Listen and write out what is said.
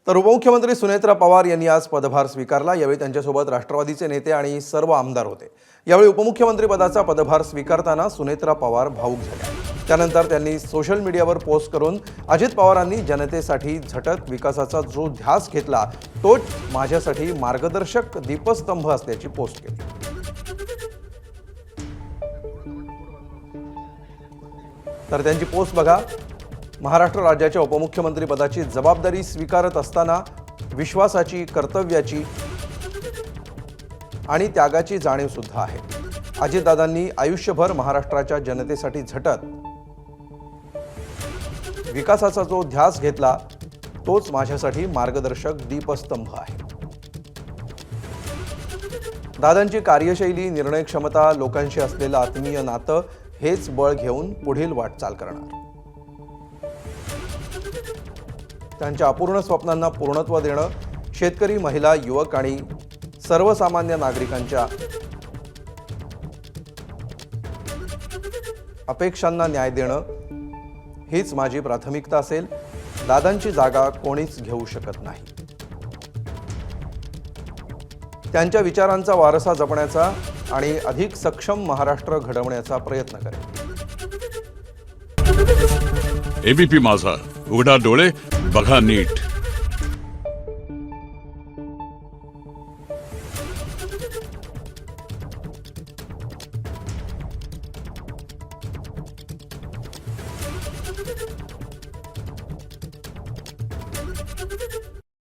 तर उपमुख्यमंत्री सुनेत्रा पवार यांनी आज पदभार स्वीकारला। यावेळी त्यांच्यासोबत राष्ट्रवादीचे नेते आणि सर्व आमदार होते। यावेळी उपमुख्यमंत्री पदाचा पदभार स्वीकारताना सुनेत्रा पवार भावूक झाल्या। त्यानंतर त्यांनी सोशल मीडियावर पोस्ट करून अजित पवारांनी जनतेसाठी झटत विकासाचा जो ध्यास घेतला तोच माझ्यासाठी मार्गदर्शक दीपस्तंभ असल्याची पोस्ट केली। तर त्यांची पोस्ट बघा। महाराष्ट्र राज्याच्या उपमुख्यमंत्री पदाची जबाबदारी स्वीकारत असताना विश्वासाची, कर्तव्याची आणि त्यागाची जाणीव सुद्धा आहे। अजितदादांनी आयुष्यभर महाराष्ट्राच्या जनतेसाठी झटत विकासाचा जो ध्यास घेतला तोच माझ्यासाठी मार्गदर्शक दीपस्तंभ आहे। दादांची कार्यशैली, निर्णय क्षमता, लोकांशी असलेलं आत्मीय नातं हेच बळ घेऊन पुढील वाटचाल करणार। त्यांच्या अपूर्ण स्वप्नांना पूर्णत्व देणं, शेतकरी, महिला, युवक आणि सर्वसामान्य नागरिकांच्या अपेक्षांना न्याय देणं हीच माझी प्राथमिकता असेल। दादांची जागा कोणीच घेऊ शकत नाही। त्यांच्या विचारांचा वारसा जपण्याचा आणि अधिक सक्षम महाराष्ट्र घडवण्याचा प्रयत्न करेल। एबीपी माझा, उघडा डोळे बघा नीट।